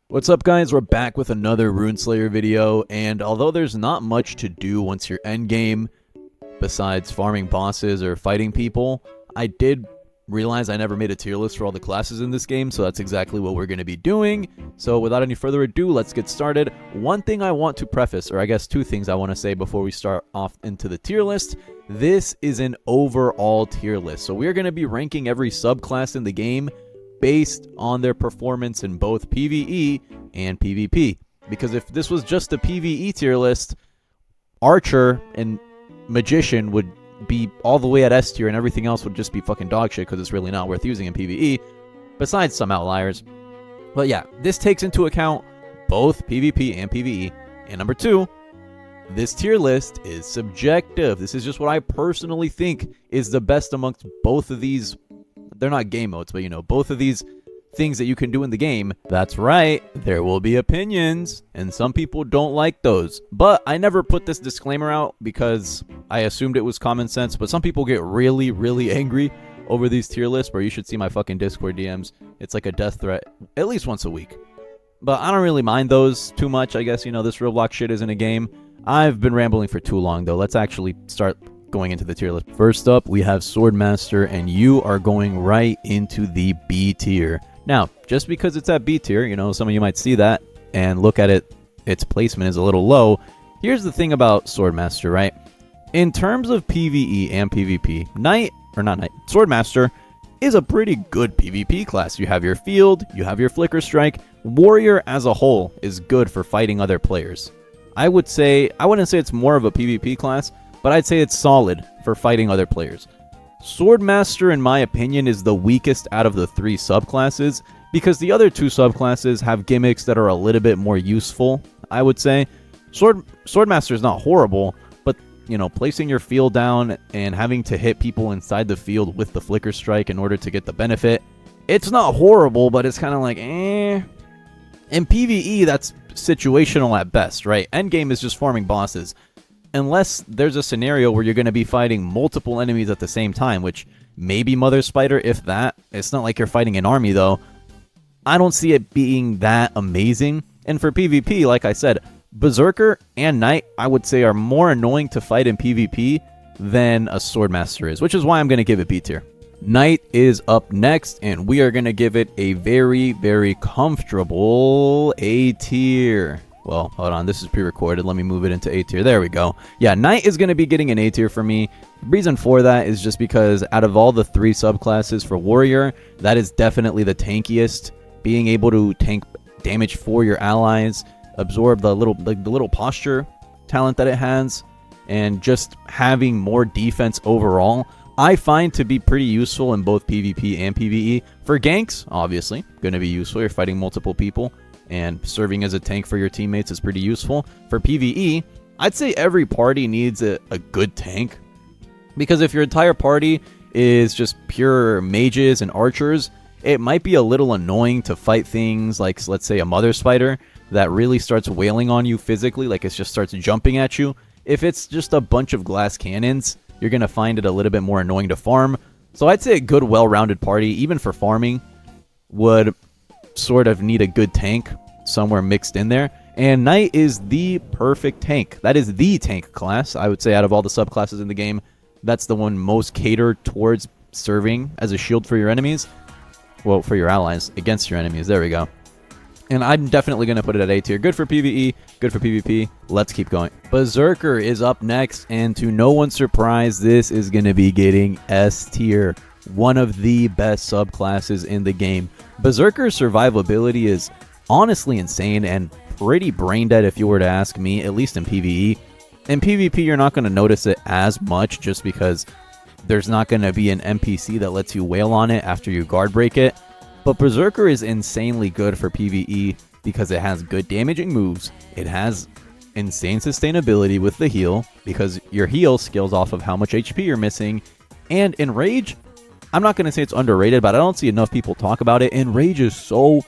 What's up, guys? We're back with another Rune Slayer video, and although there's not much to do once you're endgame, besides farming bosses or fighting people, I did realize I never made a tier list for all the classes in this game, so that's exactly what we're going to be doing. So without any further ado, let's get started. One thing I want to preface, or I guess two things I want to say before we start off into the tier list. This is an overall tier list, so we're going to be ranking every subclass in the game based on their performance in both PvE and PvP. Because if this was just a PvE tier list, Archer and Magician would be all the way at S tier and everything else would just be fucking dog shit because it's really not worth using in PvE, besides some outliers. But yeah, this takes into account both PvP and PvE. And number two, this tier list is subjective. This is just what I personally think is the best amongst both of these. They're not game modes, but you know, both of these things that you can do in the game. That's right, there will be opinions, and some people don't like those. But I never put this disclaimer out because I assumed it was common sense, but some people get really, really angry over these tier lists, where you should see my fucking Discord DMs. It's like a death threat at least once a week. But I don't really mind those too much. I guess, you know, this Roblox shit isn't a game. I've been rambling for too long, though. Let's actually start going into the tier list. First up, we have Swordmaster, and you are going right into the B tier. Now, just because it's at B tier, you know, some of you might see that and look at it, its placement is a little low. Here's the thing about Swordmaster, right? In terms of PvE and PvP, Swordmaster is a pretty good PvP class. You have your field, you have your flicker strike. Warrior as a whole is good for fighting other players. I wouldn't say it's more of a PvP class, but I'd say it's solid for fighting other players. Swordmaster, in my opinion, is the weakest out of the three subclasses, because the other two subclasses have gimmicks that are a little bit more useful, I would say. Swordmaster is not horrible, but, you know, placing your field down and having to hit people inside the field with the flicker strike in order to get the benefit, it's not horrible, but it's kind of like, eh. In PvE, that's situational at best, right? Endgame is just farming bosses. Unless there's a scenario where you're going to be fighting multiple enemies at the same time, which maybe Mother Spider, if that. It's not like you're fighting an army, though. I don't see it being that amazing. And for PvP, like I said, Berserker and Knight, I would say, are more annoying to fight in PvP than a Swordmaster is, which is why I'm going to give it B tier. Knight is up next, and we are going to give it a very, very comfortable A tier. Well, hold on, this is pre-recorded. Let me move it into A tier. There we go. Yeah, Knight is going to be getting an A tier for me. The reason for that is just because out of all the three subclasses for Warrior, that is definitely the tankiest. Being able to tank damage for your allies, absorb the little posture talent that it has, and just having more defense overall, I find to be pretty useful in both PvP and PvE. For ganks, obviously, going to be useful. You're fighting multiple people, and serving as a tank for your teammates is pretty useful. For PvE, I'd say every party needs a good tank, because if your entire party is just pure mages and archers, it might be a little annoying to fight things like, let's say, a Mother Spider that really starts wailing on you physically, like it just starts jumping at you. If it's just a bunch of glass cannons, you're going to find it a little bit more annoying to farm. So I'd say a good, well-rounded party, even for farming, would sort of need a good tank somewhere mixed in there. And Knight is the perfect tank. That is the tank class, I would say, out of all the subclasses in the game. That's the one most catered towards serving as a shield for your enemies. Well, for your allies, against your enemies. There we go. And I'm definitely going to put it at A tier. Good for PvE, good for PvP. Let's keep going. Berserker is up next, and to no one's surprise, this is going to be getting S tier. One of the best subclasses in the game. Berserker's survivability is honestly insane and pretty brain dead if you were to ask me, at least in PvE. In PvP, you're not going to notice it as much just because there's not going to be an NPC that lets you wail on it after you guard break it. But Berserker is insanely good for PvE because it has good damaging moves. It has insane sustainability with the heal, because your heal scales off of how much HP you're missing. And in Rage, I'm not going to say it's underrated, but I don't see enough people talk about it. And Rage is so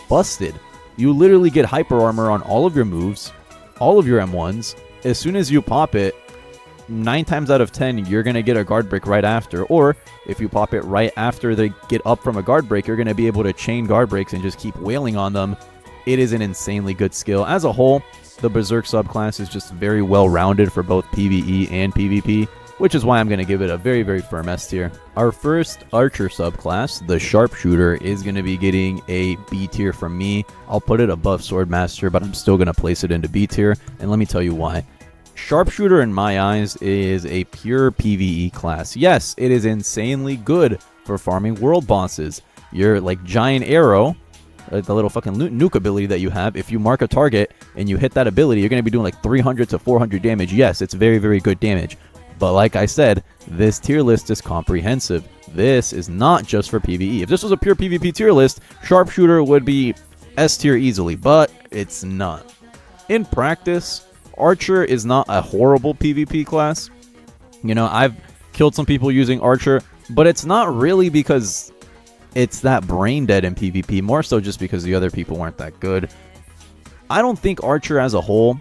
busted. You literally get hyper armor on all of your moves, all of your M1s. As soon as you pop it, 9 times out of 10, you're going to get a guard break right after. Or if you pop it right after they get up from a guard break, you're going to be able to chain guard breaks and just keep wailing on them. It is an insanely good skill. As a whole, the Berserk subclass is just very well-rounded for both PvE and PvP, which is why I'm going to give it a very, very firm S tier. Our first Archer subclass, the Sharpshooter, is going to be getting a B tier from me. I'll put it above Swordmaster, but I'm still going to place it into B tier, and let me tell you why. Sharpshooter, in my eyes, is a pure PvE class. Yes, it is insanely good for farming world bosses. Your, like, giant arrow, the little fucking nuke ability that you have, if you mark a target and you hit that ability, you're going to be doing like 300 to 400 damage. Yes, it's very, very good damage. But like I said, this tier list is comprehensive. This is not just for PvE. If this was a pure PvP tier list, Sharpshooter would be S tier easily, but it's not. In practice, Archer is not a horrible PvP class. You know, I've killed some people using Archer, but it's not really because it's that brain dead in PvP, more so just because the other people weren't that good. I don't think Archer as a whole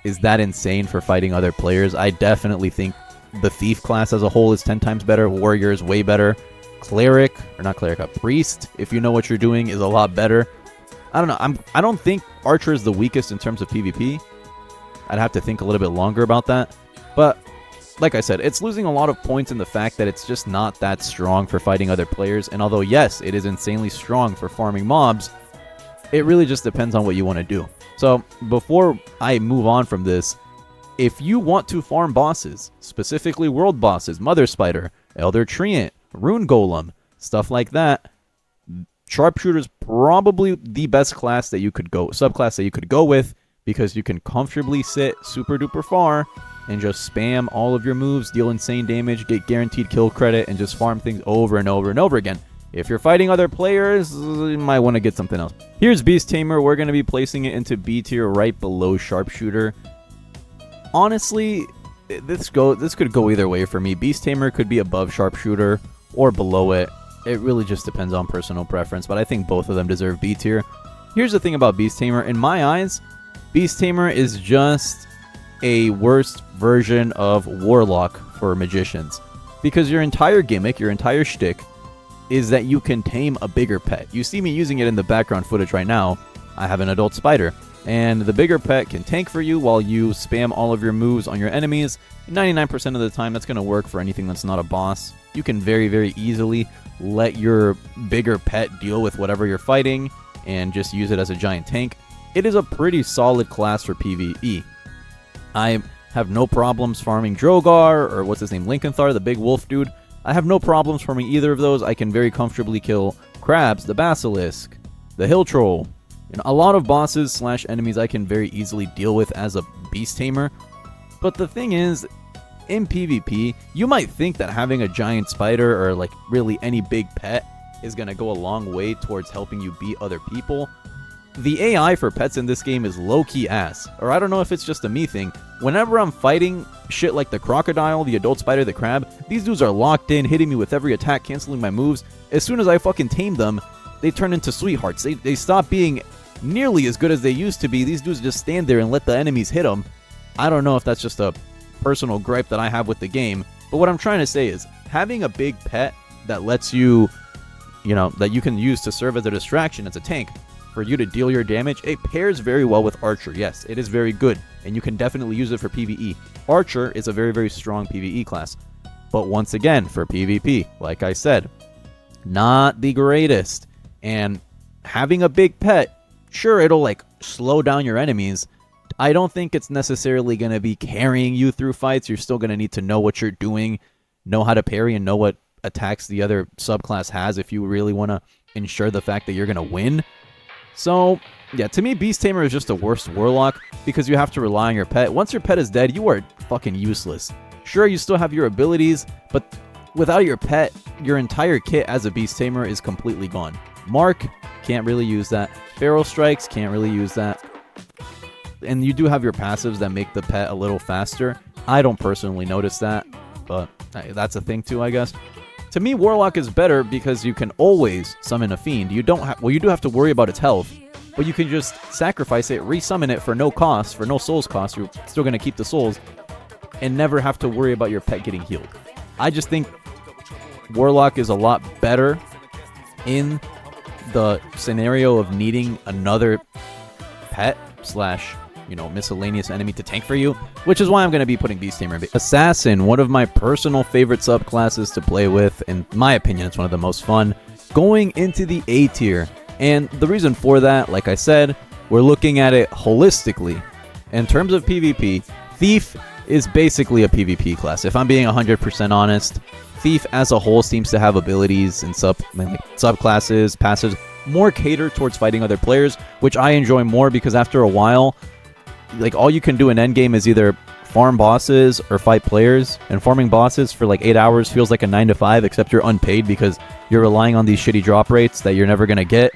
is that insane for fighting other players. I definitely think the Thief class as a whole is 10 times better. Warrior is way better. Cleric, or not Cleric, a Priest, if you know what you're doing, is a lot better. I don't know. I don't think Archer is the weakest in terms of PvP. I'd have to think a little bit longer about that. But like I said, it's losing a lot of points in the fact that it's just not that strong for fighting other players. And although, yes, it is insanely strong for farming mobs, it really just depends on what you want to do. So before I move on from this, if you want to farm bosses, specifically world bosses, Mother Spider, Elder Treant, Rune Golem, stuff like that, Sharpshooter is probably the best class that you could go, subclass that you could go with, because you can comfortably sit super duper far and just spam all of your moves, deal insane damage, get guaranteed kill credit, and just farm things over and over and over again. If you're fighting other players, you might want to get something else. Here's Beast Tamer. We're going to be placing it into B tier right below Sharpshooter. Honestly, this could go either way for me. Beast Tamer could be above Sharpshooter or below it. It really just depends on personal preference, but I think both of them deserve B tier. Here's the thing about Beast Tamer. In my eyes, Beast Tamer is just a worse version of Warlock for magicians. Because your entire gimmick, your entire shtick, is that you can tame a bigger pet. You see me using it in the background footage right now. I have an adult spider. And the bigger pet can tank for you while you spam all of your moves on your enemies. 99% of the time, that's going to work for anything that's not a boss. You can very, very easily let your bigger pet deal with whatever you're fighting and just use it as a giant tank. It is a pretty solid class for PvE. I have no problems farming Drogar, or what's his name, Linkenthar, the big wolf dude. I have no problems farming either of those. I can very comfortably kill Crabs, the Basilisk, the Hill Troll. You know, a lot of bosses slash enemies I can very easily deal with as a Beast Tamer. But the thing is, in PvP, you might think that having a giant spider or like really any big pet is going to go a long way towards helping you beat other people. The AI for pets in this game is low-key ass. Or I don't know if it's just a me thing. Whenever I'm fighting shit like the crocodile, the adult spider, the crab, these dudes are locked in, hitting me with every attack, canceling my moves. As soon as I fucking tame them, they turn into sweethearts. They stop being nearly as good as they used to be. These dudes just stand there and let the enemies hit them. I don't know if that's just a personal gripe that I have with the game. But what I'm trying to say is, having a big pet that lets you, that you can use to serve as a distraction as a tank, for you to deal your damage, it pairs very well with Archer. Yes, it is very good, and you can definitely use it for PvE. Archer is a very, very strong PvE class. But once again, for PvP, like I said, not the greatest. And having a big pet, sure, it'll like slow down your enemies. I don't think it's necessarily going to be carrying you through fights. You're still going to need to know what you're doing, know how to parry, and know what attacks the other subclass has if you really want to ensure the fact that you're going to win. So, yeah, to me, Beast Tamer is just a worse Warlock because you have to rely on your pet. Once your pet is dead, you are fucking useless. Sure, you still have your abilities, but without your pet, your entire kit as a Beast Tamer is completely gone. Mark, can't really use that. Feral Strikes, can't really use that. And you do have your passives that make the pet a little faster. I don't personally notice that, but that's a thing too, I guess. To me, Warlock is better because you can always summon a Fiend. You don't have, well, you do have to worry about its health, but you can just sacrifice it, resummon it for no cost, for no souls cost. You're still going to keep the souls, and never have to worry about your pet getting healed. I just think Warlock is a lot better in the scenario of needing another pet slash, miscellaneous enemy to tank for you, which is why I'm going to be putting Beast Tamer. Assassin, one of my personal favorite subclasses to play with. In my opinion, it's one of the most fun. Going into the A tier. And the reason for that, like I said, we're looking at it holistically. In terms of PvP, Thief is basically a PvP class. If I'm being 100% honest, Thief as a whole seems to have abilities and subclasses, passives, more catered towards fighting other players, which I enjoy more because after a while, all you can do in endgame is either farm bosses or fight players, and farming bosses for 8 hours feels like a 9 to 5, except you're unpaid because you're relying on these shitty drop rates that you're never going to get.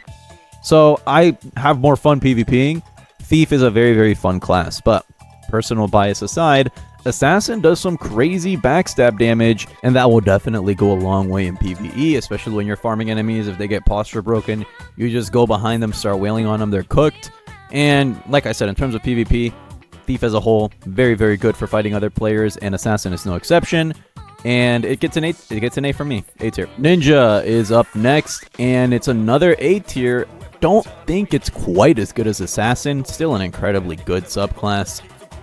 So I have more fun PvPing. Thief is a very, very fun class, but personal bias aside, Assassin does some crazy backstab damage, and that will definitely go a long way in PvE, especially when you're farming enemies. If they get posture broken, you just go behind them, start wailing on them, they're cooked. And like I said, in terms of PvP, Thief as a whole, very, very good for fighting other players, and Assassin is no exception. And it gets an A. It gets an A from me. A tier. Ninja is up next, and it's another A tier. Don't think it's quite as good as Assassin. Still an incredibly good subclass.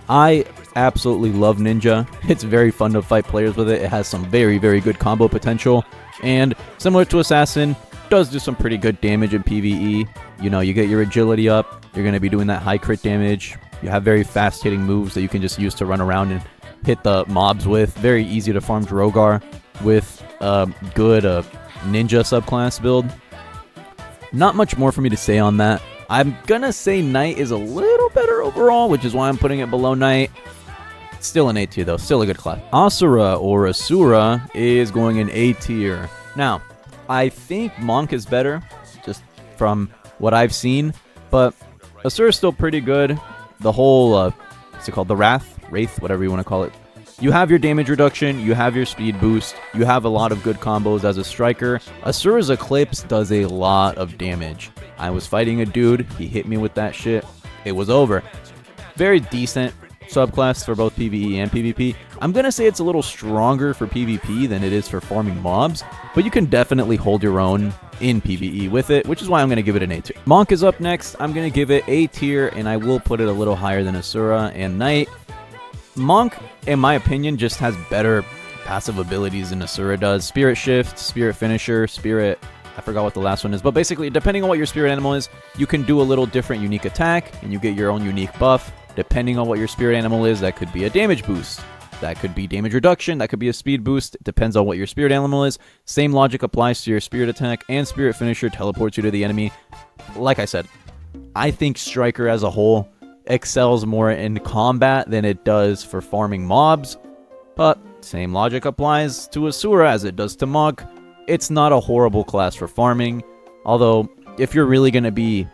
I absolutely love Ninja. It's very fun to fight players with it. It has some very, very good combo potential. And similar to Assassin, does do some pretty good damage in PvE. You get your agility up. You're going to be doing that high crit damage. You have very fast hitting moves that you can just use to run around and hit the mobs with. Very easy to farm Drogar with a good Ninja subclass build. Not much more for me to say on that. I'm gonna say Knight is a little better overall, which is why I'm putting it below Knight. Still an A tier though, still a good class. Asura or Asura is going in A tier. Now, I think Monk is better, just from what I've seen, but Asura is still pretty good. The whole, what's it called? The Wraith, whatever you want to call it. You have your damage reduction, you have your speed boost, you have a lot of good combos as a striker. Asura's Eclipse does a lot of damage. I was fighting a dude, he hit me with that shit, it was over. Very decent subclass for both PvE and PvP. I'm gonna say it's a little stronger for PvP than it is for farming mobs, but you can definitely hold your own in PvE with it, which is why I'm gonna give it an A tier. Monk is up next, I'm gonna give it A tier, and I will put it a little higher than Asura and Knight. Monk, in my opinion, just has better passive abilities than Asura does. Spirit Shift, Spirit Finisher, Spirit... I forgot what the last one is, but basically, depending on what your spirit animal is, you can do a little different unique attack, and you get your own unique buff. Depending on what your spirit animal is, that could be a damage boost. That could be damage reduction. That could be a speed boost. It depends on what your spirit animal is. Same logic applies to your spirit attack, and Spirit Finisher teleports you to the enemy. Like I said, I think Striker as a whole excels more in combat than it does for farming mobs, but same logic applies to Asura as it does to Monk. It's not a horrible class for farming, although if you're really going to be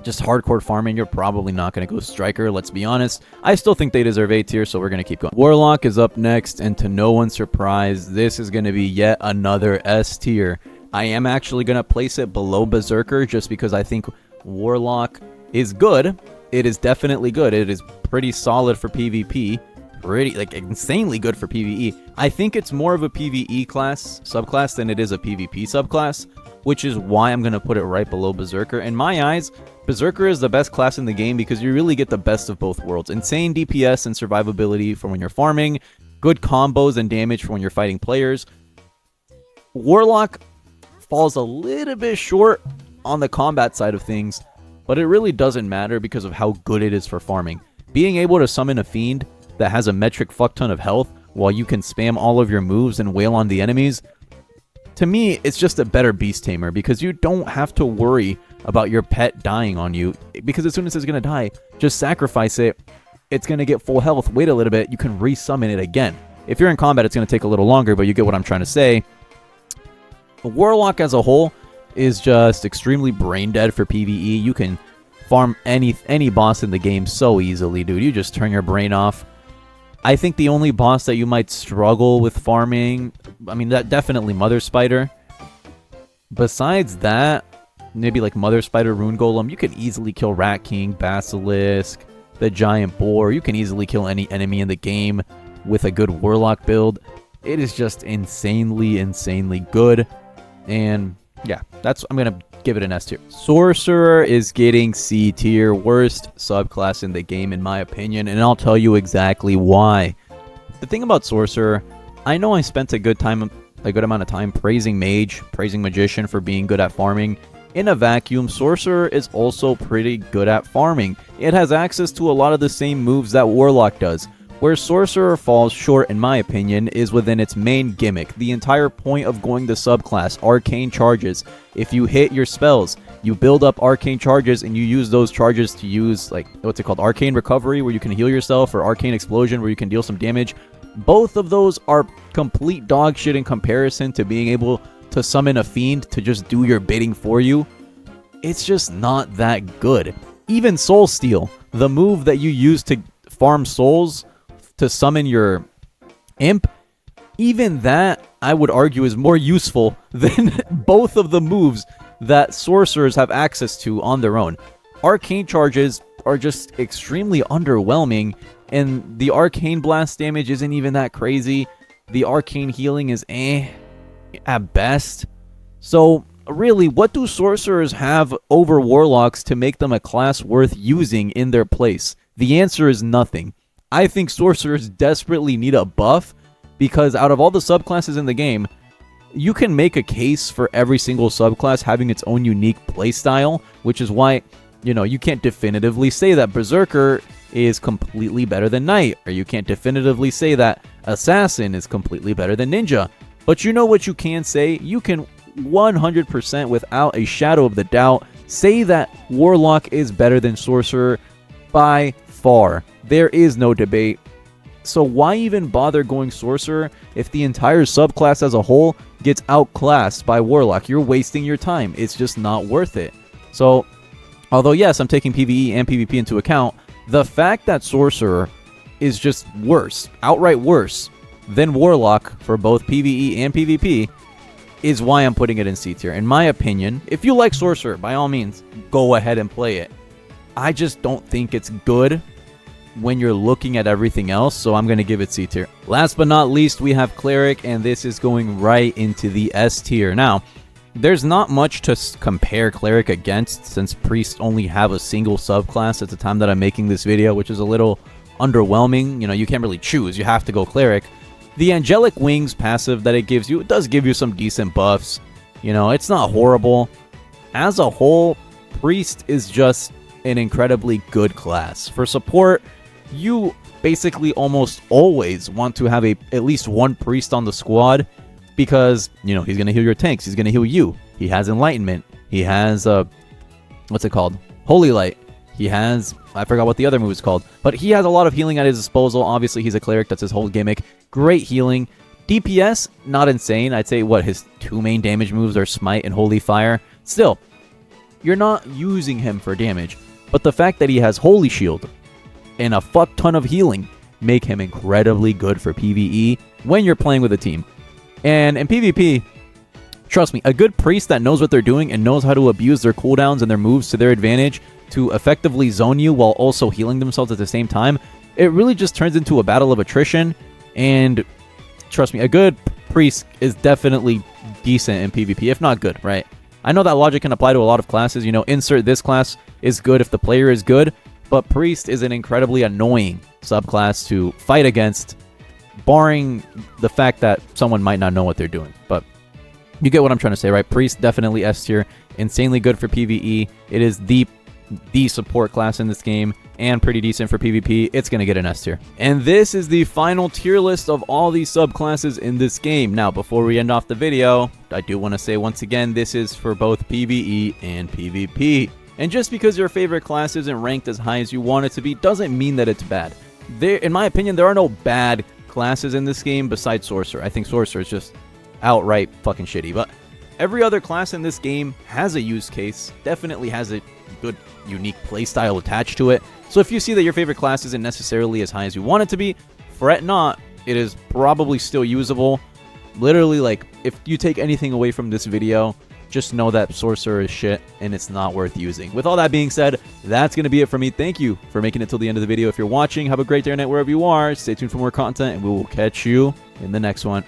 just hardcore farming, you're probably not going to go Striker, let's be honest. I still think they deserve A tier, so we're going to keep going. Warlock is up next, and to no one's surprise, this is going to be yet another S tier. I am actually going to place it below Berserker just because I think Warlock is good. It is definitely good. It is pretty solid for PvP. Insanely good for PvE. I think it's more of a PvE subclass than it is a PvP subclass, which is why I'm going to put it right below Berserker. In my eyes, Berserker is the best class in the game because you really get the best of both worlds. Insane DPS and survivability for when you're farming, good combos and damage for when you're fighting players. Warlock falls a little bit short on the combat side of things, but it really doesn't matter because of how good it is for farming. Being able to summon a fiend that has a metric fuck ton of health while you can spam all of your moves and wail on the enemies, to me, it's just a better Beast Tamer because you don't have to worry about your pet dying on you because as soon as it's going to die, just sacrifice it. It's going to get full health. Wait a little bit. You can resummon it again. If you're in combat, it's going to take a little longer, but you get what I'm trying to say. Warlock as a whole is just extremely brain dead for PvE. You can farm any boss in the game so easily, dude. You just turn your brain off. I think the only boss that you might struggle with farming, I mean, that definitely Mother Spider. Besides that, maybe like Mother Spider, Rune Golem, you can easily kill Rat King, Basilisk, the Giant Boar. You can easily kill any enemy in the game. with a good Warlock build. It is just insanely good. And yeah, I'm going to give it an S tier. Sorcerer is getting C tier, worst subclass in the game in my opinion, and I'll tell you exactly why. The thing about Sorcerer, I know I spent a good amount of time praising Mage, praising Magician for being good at farming. In a vacuum, Sorcerer is also pretty good at farming. It has access to a lot of the same moves that Warlock does. Where Sorcerer falls short, in my opinion, is within its main gimmick. The entire point of going to subclass, arcane charges. If you hit your spells, you build up arcane charges and you use those charges to use, like, what's it called? Arcane recovery, where you can heal yourself, or arcane explosion, where you can deal some damage. Both of those are complete dog shit in comparison to being able to summon a fiend to just do your bidding for you. It's just not that good. Even Soul Steal, the move that you use to farm souls to summon your imp, even that, I would argue, is more useful than both of the moves that sorcerers have access to on their own. Arcane charges are just extremely underwhelming, and the arcane blast damage isn't even that crazy. The arcane healing is at best. So really, what do sorcerers have over warlocks to make them a class worth using in their place? The answer is nothing. I think sorcerers desperately need a buff, because out of all the subclasses in the game, you can make a case for every single subclass having its own unique playstyle, which is why, you can't definitively say that Berserker is completely better than Knight, or you can't definitively say that Assassin is completely better than Ninja. But you know what you can say? You can 100% without a shadow of the doubt say that Warlock is better than Sorcerer by far. There is no debate. So why even bother going Sorcerer if the entire subclass as a whole gets outclassed by Warlock? You're wasting your time. It's just not worth it. So, although yes, I'm taking PvE and PvP into account, the fact that Sorcerer is just worse, outright worse, than Warlock for both PvE and PvP is why I'm putting it in C tier. In my opinion, if you like Sorcerer, by all means, go ahead and play it. I just don't think it's good when you're looking at everything else, so I'm going to give it C tier. Last but not least, we have Cleric, and this is going right into the S tier. Now, there's not much to compare Cleric against, since Priests only have a single subclass at the time that I'm making this video, which is a little underwhelming. You can't really choose. You have to go Cleric. The Angelic Wings passive that it gives you, it does give you some decent buffs. It's not horrible. As a whole, Priest is just an incredibly good class. For support, you basically almost always want to have at least one priest on the squad, because he's going to heal your tanks, he's going to heal you, he has enlightenment, he has what's it called, holy light, he has, I forgot what the other move is called, but he has a lot of healing at his disposal. Obviously he's a cleric, that's his whole gimmick. Great healing. DPS, not insane. I'd say his two main damage moves are smite and holy fire. Still, you're not using him for damage, but the fact that he has holy shield and a fuck ton of healing make him incredibly good for PvE when you're playing with a team. And in PvP, trust me, a good priest that knows what they're doing and knows how to abuse their cooldowns and their moves to their advantage to effectively zone you while also healing themselves at the same time, it really just turns into a battle of attrition. And trust me, a good priest is definitely decent in PvP, if not good, right? I know that logic can apply to a lot of classes. Insert this class is good if the player is good, but Priest is an incredibly annoying subclass to fight against, barring the fact that someone might not know what they're doing. But you get what I'm trying to say, right? Priest, definitely S tier. Insanely good for PvE. It is the support class in this game, and pretty decent for PvP. It's going to get an S tier. And this is the final tier list of all these subclasses in this game. Now, before we end off the video, I do want to say once again, this is for both PvE and PvP. And just because your favorite class isn't ranked as high as you want it to be doesn't mean that it's bad. In my opinion, there are no bad classes in this game besides Sorcerer. I think Sorcerer is just outright fucking shitty. But every other class in this game has a use case, definitely has a good, unique playstyle attached to it. So if you see that your favorite class isn't necessarily as high as you want it to be, fret not. It is probably still usable. Literally, if you take anything away from this video, just know that Sorcerer is shit and it's not worth using. With all that being said, that's going to be it for me. Thank you for making it till the end of the video. If you're watching, have a great day or night wherever you are. Stay tuned for more content, and we will catch you in the next one.